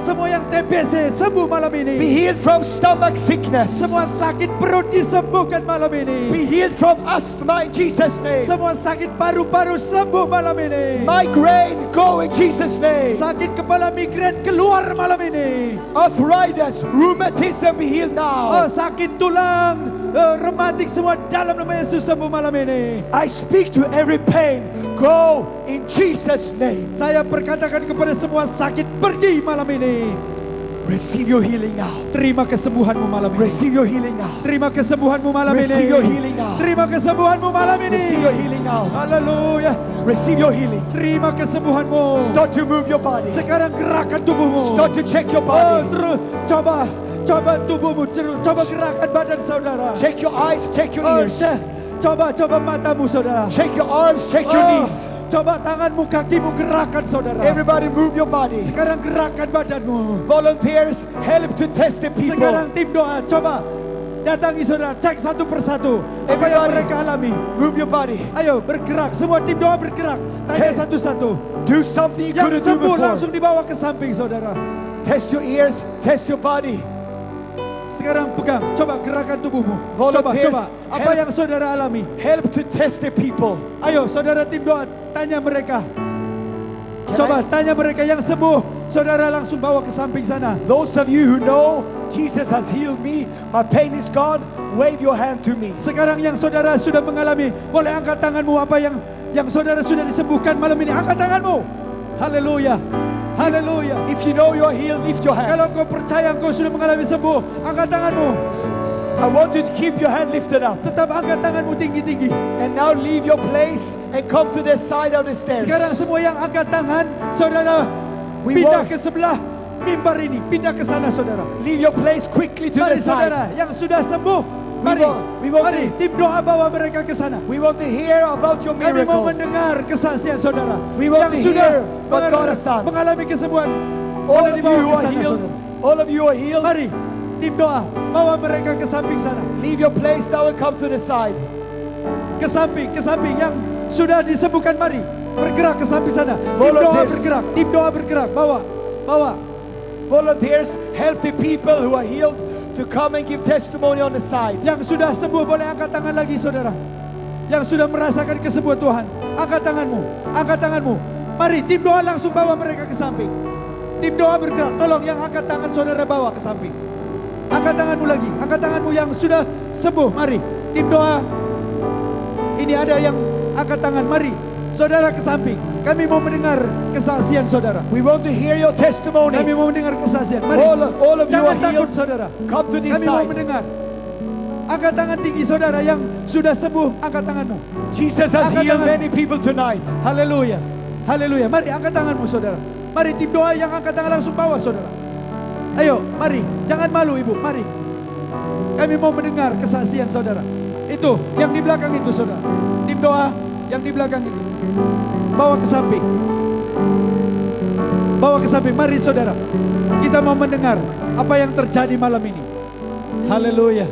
semua yang TBC sembuh malam Be ini. healed from stomach sickness. Semua sakit perut disembuhkan malam ini. Be healed from asthma in Jesus' name. Semua sakit paru-paru sembuh malam ini. Migraine go in Jesus' name. Sakit kepala migrain keluar malam ini. Arthritis, rheumatism be healed now. Sakit tulang, rematik semua dalam nama Yesus sembuh malam ini. I speak to every pain. Go in Jesus' name. Saya perkatakan kepada semua sakit pergi malam ini. Receive your healing now. Terima kesembuhanmu malam ini. Receive your healing now. Terima kesembuhanmu malam ini. Receive your healing now. Terima kesembuhanmu malam ini. Receive your healing now. Haleluya. Receive your healing. Terima kesembuhanmu. Start to move your body. Sekarang gerakan tubuhmu. Start to check your body. Terus coba tubuhmu, coba gerakan badan saudara. Check your eyes, check your ears. Coba matamu saudara. Check your arms, check your knees. Coba tanganmu, kakimu gerakan saudara. Everybody move your body. Sekarang gerakan badanmu. Volunteers help to test the people. Sekarang tim doa, coba datangi saudara, cek satu persatu apa yang Everybody, mereka alami. move your body. Ayo bergerak, semua tim doa bergerak. Tanya Okay. satu-satu. Do something you Yang couldn't do sembuh langsung before. dibawa ke samping saudara. Test your ears, test your body. Sekarang pegang, coba gerakan tubuhmu. Volunteers, Coba apa help. yang saudara alami. Help to test the people. Ayo saudara tim doa, tanya mereka. Can Coba I- tanya mereka yang sembuh, saudara langsung bawa ke samping sana. Those of you who know Jesus has healed me, my pain is gone, wave your hand to me. Sekarang yang saudara sudah mengalami, boleh angkat tanganmu apa yang saudara sudah disembuhkan malam ini. Angkat tanganmu. Haleluya. Haleluya. If you know you're healed, lift your hand. Kalau kau percaya kau sudah mengalami sembuh, angkat tanganmu. I want you to keep your hand lifted up. Tetap angkat tanganmu tinggi-tinggi. And now leave your place and come to the side of the stairs. Sekarang semua yang angkat tangan, saudara We pindah want- ke sebelah mimbar ini, pindah ke sana saudara. Leave your place quickly to Mari the side. saudara yang sudah sembuh, mari, we want mari tim doa bawa mereka ke sana. We want to hear about your Kami mau miracle. mendengar kesaksian saudara We want yang to sudah hear what God has done. mengalami kesembuhan. All Boleh of you dibawa who ke are sana, healed, saudara. all of you who are healed, Mari tim doa bawa mereka ke samping sana, leave your place now and come to the side. ke samping yang sudah disembuhkan. Mari bergerak ke samping sana. Tim doa Volunteers. bergerak, tim doa bergerak, bawa. Volunteers help the people who are healed to come and give testimony on the side. Yang sudah sembuh boleh angkat tangan lagi saudara. Yang sudah merasakan kesembuhan Tuhan, angkat tanganmu, angkat tanganmu. Mari tim doa langsung bawa mereka ke samping. Tim doa bergerak, tolong yang angkat tangan saudara bawa ke samping. Angkat tanganmu lagi, angkat tanganmu yang sudah sembuh. Mari tim doa. Ini ada yang angkat tangan, mari saudara ke samping. Kami mau mendengar kesaksian saudara. We want to hear your testimony. Kami mau mendengar kesaksian. Mari, All of you jangan are takut healed. saudara. Come to this Kami mau side. mendengar. Angkat tangan tinggi saudara yang sudah sembuh, angkat tanganmu. Jesus has Angkat healed tangan. many people tonight. Haleluya. Haleluya. Mari angkat tanganmu saudara. Mari tim doa yang angkat tangan langsung bawa saudara. Ayo, mari. Jangan malu ibu, mari. Kami mau mendengar kesaksian saudara. Itu, yang di belakang itu saudara. Tim doa yang di belakang itu. Bawa ke samping. Bawa ke samping. Mari saudara. Kita mau mendengar apa yang terjadi malam ini. Haleluya.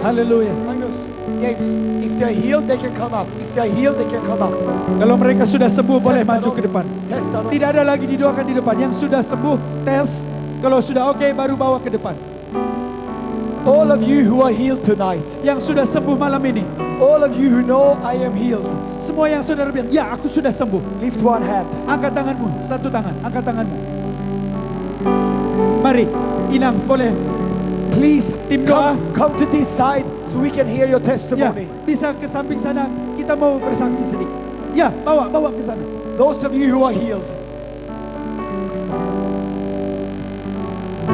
Haleluya. Magnus, James, if they're healed, they can come up. If they're healed, they can come up. Kalau mereka sudah sembuh boleh Test maju alone. ke depan. Test alone. Tidak ada lagi didoakan di depan. Yang sudah sembuh tes. Kalau sudah oke baru bawa ke depan. All of you who are healed tonight, Yang sudah sembuh malam ini. all of you who know I am healed, Semua yang saudara bilang, ya aku sudah sembuh. lift one hand. Angkat tanganmu, satu tangan, angkat tanganmu. Mari, Inang boleh. Please Tim doa. come to this side so we can hear your Ya, testimony. bisa ke samping sana. Kita mau bersaksi sedikit. Ya, bawa ke sana. Those of you who are healed,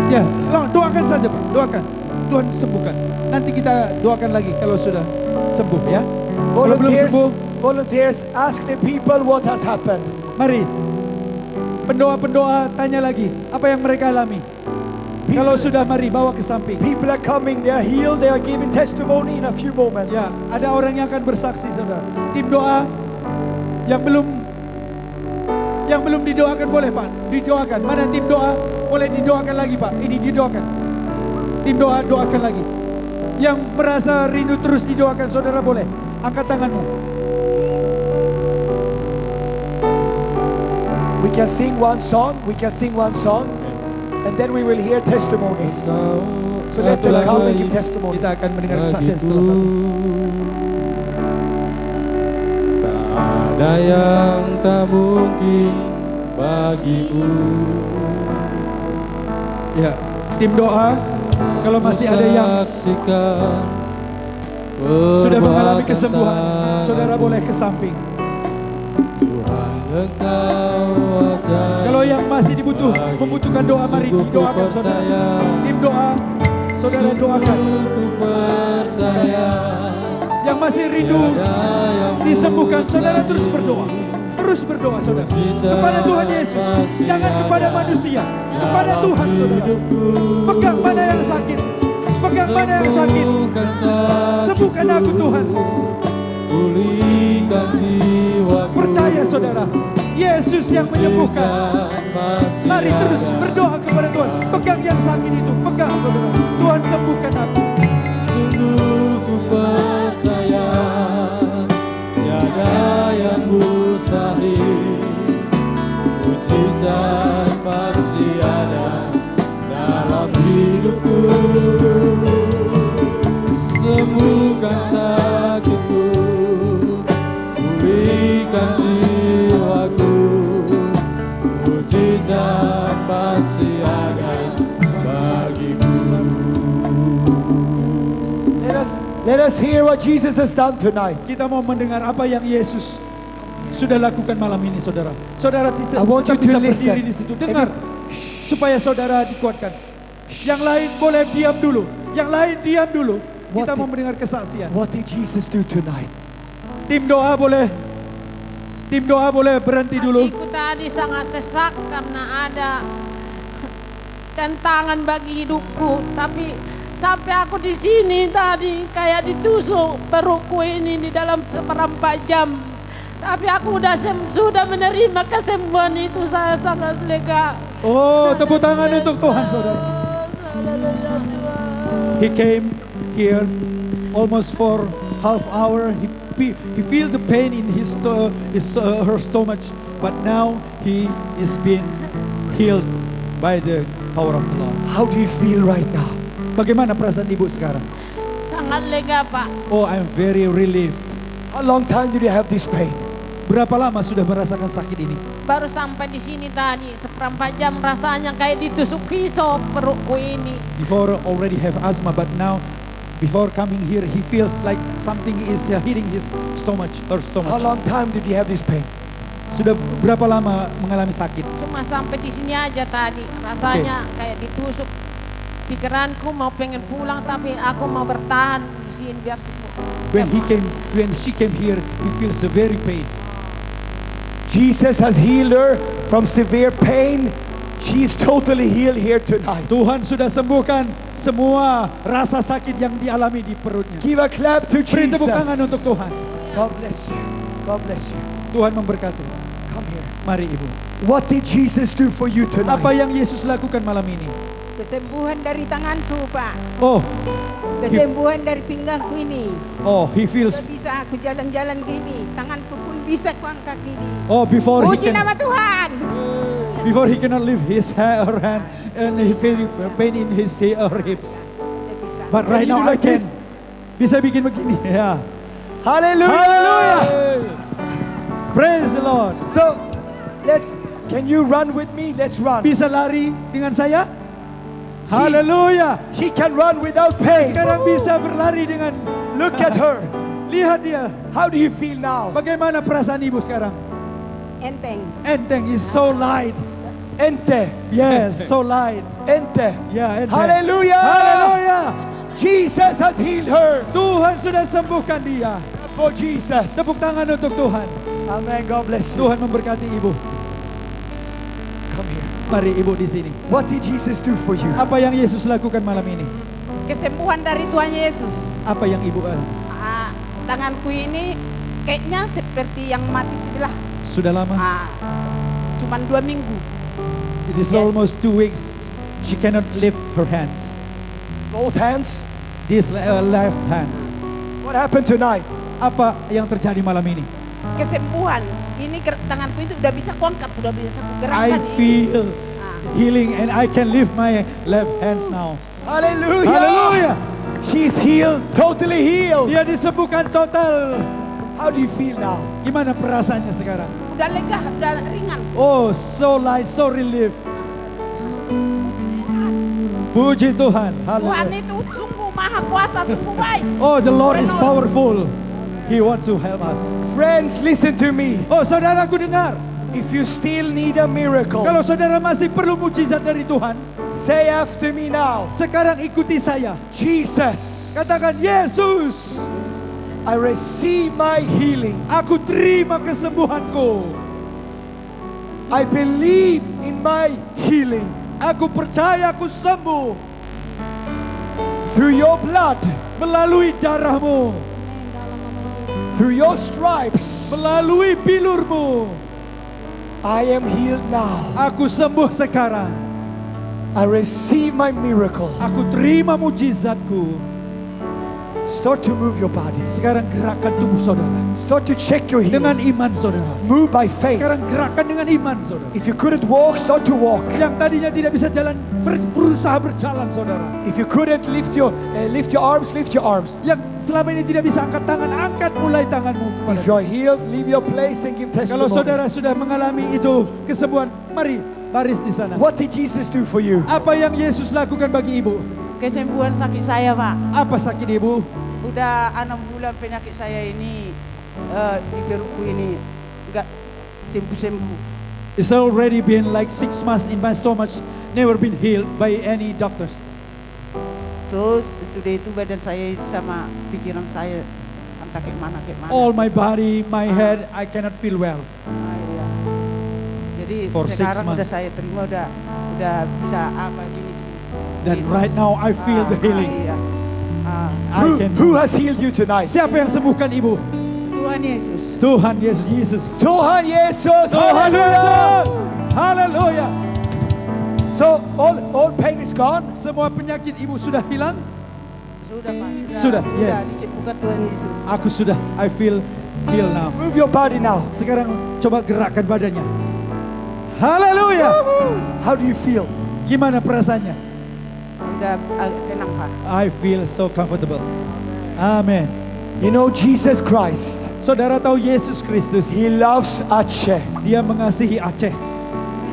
Ya, doakan saja, Pak. Doakan. Tuhan sembuhkan. Nanti kita doakan lagi kalau sudah sembuh ya. Kalau belum volunteers, sembuh, volunteers, ask the people what has happened. mari. Pendoa-pendoa tanya lagi apa yang mereka alami. Kalau sudah, mari bawa ke samping. People are coming, they are healed, they are giving testimony in a few moments. Ya, ada orang yang akan bersaksi, saudara. Tim doa yang belum didoakan boleh Pak, didoakan. Mana tim doa? Boleh didoakan lagi Pak. Ini didoakan. Tim doa, doakan lagi. Yang merasa rindu terus didoakan, saudara boleh angkat tanganmu. We can sing one song, and then we will hear testimonies. So let them come and give testimony. Kita akan mendengar kesaksian setelah satu. Tak ada yang tak mungkin bagimu. Ya, tim doa, kalau masih ada yang sudah mengalami kesembuhan, saudara boleh ke samping. Kalau yang masih membutuhkan doa, mari didoakan saudara. Tim doa, saudara doakan. Yang masih rindu disembuhkan, saudara terus berdoa. Terus berdoa saudara kepada Tuhan Yesus, jangan kepada manusia, kepada Tuhan saudara. Pegang mana yang sakit, pegang mana yang sakit. Sembuhkan aku Tuhan. Percaya saudara, Yesus yang menyembuhkan. Mari terus berdoa kepada Tuhan. Pegang yang sakit itu, pegang saudara. Tuhan sembuhkan aku. Sungguh ku percaya tiada yang mustahil. Mujizat masih ada dalam hidupku. Sembuhkan sakitku, pulihkan jiwaku. Mujizat masih ada bagiku. Let us hear what Jesus has done tonight. Kita mau mendengar apa yang Yesus sudah lakukan malam ini, saudara. Saudara I want you to bisa listen. berdiri di situ. Dengar supaya saudara dikuatkan. Yang lain boleh diam dulu. Yang lain diam dulu. Kita mau mendengar kesaksian. What did Jesus do tonight? Tim doa boleh berhenti dulu. Hatiku tadi sangat sesak karena ada tantangan bagi hidupku, tapi sampai aku di sini tadi kayak ditusuk perutku ini di dalam seperempat jam. Tapi aku sudah menerima kesembuhan itu, saya sangat lega. Oh, tepuk tangan untuk Tuhan, saudara. He came here almost for half hour. He feel the pain in her stomach, but now he is being healed by the power of the Lord. How do you feel right now? Bagaimana perasaan ibu sekarang? Sangat lega Pak. Oh, I'm very relieved. How long time did you have this pain? Berapa lama sudah merasakan sakit ini? Baru sampai di sini tadi seperempat jam, rasanya kayak ditusuk pisau perutku ini. Before already have asthma, but now before coming here, he feels like something is hitting his stomach. How long time did you have this pain? Sudah berapa lama mengalami sakit? Cuma sampai di sini aja tadi, rasanya kayak ditusuk. Pikiranku mau pengen pulang, tapi aku mau bertahan di sini biar sembuh. When she came here, he feels a very pain. Jesus has healed her from severe pain. She is totally healed here tonight. Tuhan sudah sembuhkan semua rasa sakit yang dialami di perutnya. Give a clap to Beri tepuk tangan untuk Jesus. Tuhan. God bless you. God bless you. Tuhan memberkati. Come here. Mari ibu. What did Jesus do for you Apa tonight? yang Yesus lakukan malam ini? Kesembuhan dari tanganku, Pak. Oh, Kesembuhan dari pinggangku ini. he feels. Sudah bisa aku jalan-jalan gini. Tanganku pun bisa ku angkat gini. Oh, Puji nama Tuhan. before he cannot lift his her hand and he feel pain in his hips. Sudah bisa. But right Can you now do I like can. this? Bisa bikin begini. Ya. Hallelujah. Hallelujah. Praise the Lord. So, can you run with me? Let's run. Bisa lari dengan saya? Si- Hallelujah. She can run without pain. Sekarang bisa berlari dengan. Look at her. Lihat dia. How do you feel now? Bagaimana perasaan ibu sekarang? Enteng. Enteng is so light. Ente. Yes, so light. Ente. Yeah, enteng. Hallelujah. Hallelujah. Jesus has healed her. Tuhan sudah sembuhkan dia. For Jesus. Tepuk tangan untuk Tuhan. Amen. God bless you. Tuhan memberkati ibu. Come here. Mari ibu di sini. What did Jesus do for you? Apa yang Yesus lakukan malam ini? Kesembuhan dari Tuhan Yesus. Apa yang ibu Tanganku ini kayaknya seperti yang mati sebelah. sudah lama? Cuman 2 minggu. It is Yeah. almost 2 weeks. She cannot lift her hands. Both hands? These left hands. What happened tonight? Apa yang terjadi malam ini? Kesembuhan. Ini tanganku itu udah bisa kuangkat, udah bisa I kugerakkan ini. feel healing and I can lift my left hands now. Hallelujah! Hallelujah! She's healed, totally healed. Dia disembuhkan total. How do you feel now? Gimana perasaannya sekarang? Udah lega, udah ringan. Oh, so light, so relief. Puji Tuhan. Tuhan Haleluya. itu sungguh maha kuasa, sungguh baik. Oh, the Lord is powerful. He wants to help us. Friends, listen to me. Oh, saudaraku dengar. If you still need a miracle, Kalau saudara masih perlu mujizat dari Tuhan, say after me now. sekarang ikuti saya. Jesus, Katakan, Yesus, I receive my healing. aku terima kesembuhanku. I believe in my healing. Aku percaya aku sembuh Through your blood, melalui darahmu, through your stripes, melalui bilurmu. I am healed now. Aku sembuh sekarang. I receive my miracle. Aku terima mujizatku. Start to move your body. Sekarang gerakan tubuh saudara. Start to check your Dengan healing. iman saudara. Move by faith. Sekarang gerakan dengan iman saudara. If you couldn't walk, start to walk. Yang tadinya tidak bisa jalan, berusaha berjalan saudara. If you couldn't lift your arms, lift your arms. Yang selama ini tidak bisa angkat tangan, angkat mulai tanganmu kepada If you're healed, leave your place and give Kalau testimony. saudara sudah mengalami itu kesembuhan, mari baris di sana. What did Jesus do for you? Apa yang Yesus lakukan bagi ibu? Kesembuhan sakit saya, Pak. Apa sakit ibu? Udah 6 bulan penyakit saya ini di perutku ini enggak sembuh-sembuh. It's already been like 6 months in my stomach, never been healed by any doctors. Terus sudah itu badan saya sama pikiran saya entah ke mana. All my body, my head, I cannot feel well. Iya. Jadi For 6 sekarang udah months. saya terima udah bisa apa gini. Dan Gitu. right now I feel the healing. Iya. I can. Who has healed you tonight? Siapa yang sembuhkan ibu? Tuhan Yesus. Tuhan Yesus. Jesus. Tuhan Yesus. Tuhan Hallelujah. Yesus. Haleluya. So all pain is gone. Semua penyakit ibu sudah hilang? Sudah, Pak. Sudah, yes. Disembuhkan Tuhan Yesus. Aku sudah. I feel healed now. Move your body now. Sekarang coba gerakkan badannya. Haleluya. How do you feel? Gimana perasaannya? Udah senang, Pak. I feel so comfortable. Amen. You know Jesus Christ. Saudara tahu Yesus Kristus, He loves Aceh. Dia mengasihi Aceh.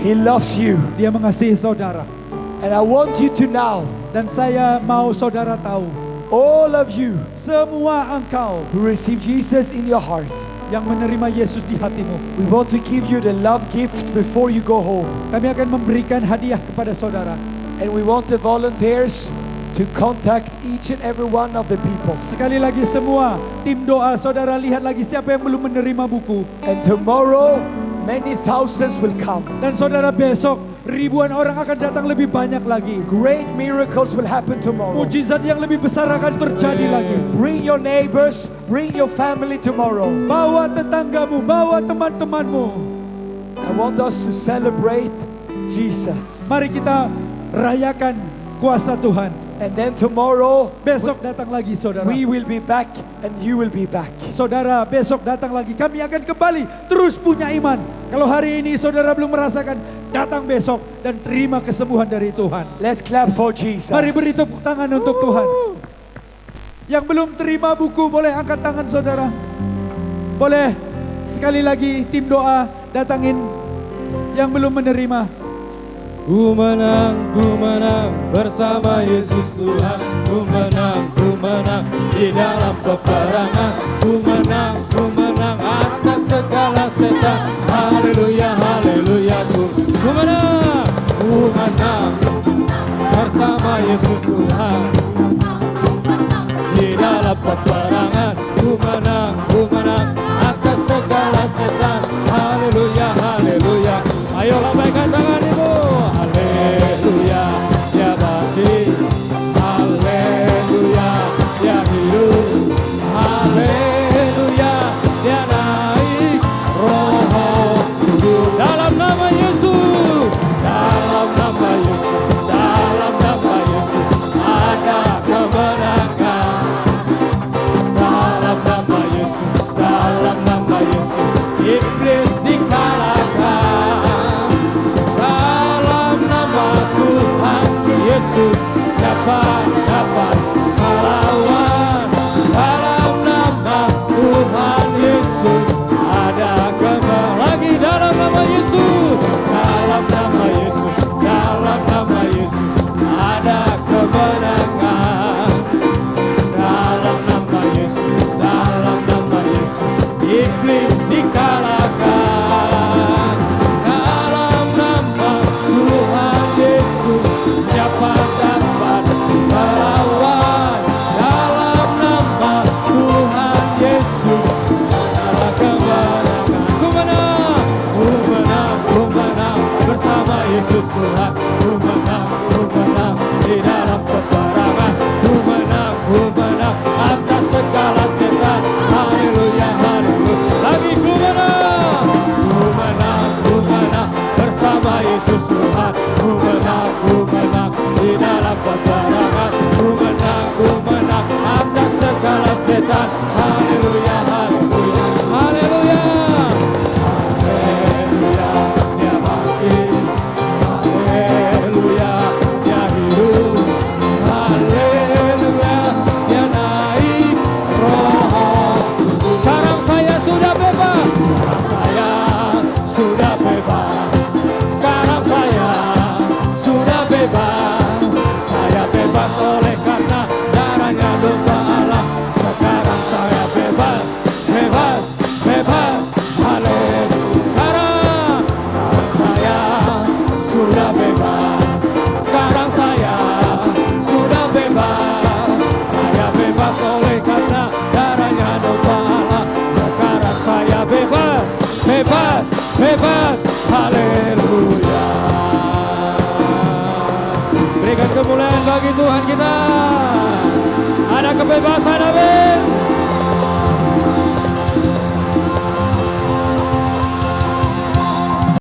He loves you. Dia mengasihi saudara. And I want you to now, Dan saya mau saudara tahu, all of you semua engkau who receive Jesus in your heart, yang menerima Yesus di hatimu, we want to give you the love gift before you go home. kami akan memberikan hadiah kepada saudara. And we want the volunteers to contact each and every one of the people. Sekali lagi semua tim doa saudara, lihat lagi siapa yang belum menerima buku. And tomorrow, many thousands will come. Dan saudara besok ribuan orang akan datang lebih banyak lagi. Great miracles will happen tomorrow. Mujizat yang lebih besar akan terjadi lagi. Bring your neighbors, bring your family tomorrow. Bawa tetanggamu, bawa teman-temanmu. I want us to celebrate Jesus. Mari kita rayakan kuasa Tuhan. And then tomorrow, Besok datang lagi saudara. we will be back and you will be back. Saudara besok datang lagi. Kami akan kembali terus punya iman. Kalau hari ini saudara belum merasakan, datang besok dan terima kesembuhan dari Tuhan. Let's clap for Jesus. Mari beri tepuk tangan untuk Tuhan. Yang belum terima buku boleh angkat tangan saudara. Boleh sekali lagi tim doa datangin yang belum menerima. Ku menang bersama Yesus Tuhan. Ku menang di dalam peperangan. Ku menang atas segala setan. Haleluya, haleluya. Ku menang bersama Yesus Tuhan. Di dalam peperangan. Ku menang atas segala setan. Haleluya, haleluya. Ayo lambaikan tangan ibu. ku menang atas segala setan. Haleluya, haleluya, haleluya. Haleluya, dia bangkit. Haleluya, dia hidup. Haleluya, dia naik roh. Sekarang saya sudah bebas. Sekarang saya sudah bebas. Sekarang saya sudah bebas. Saya bebas oleh karena darahnya domba Allah. Sekarang saya bebas, bebas, bebas. Haleluya. Sekarang saya sudah bebas. Sekarang saya sudah bebas. Saya bebas oleh karena darahnya domba Allah. Sekarang saya bebas, bebas, bebas. Haleluya. Berikan kemuliaan bagi Tuhan kita. Ada kebebasan, amin.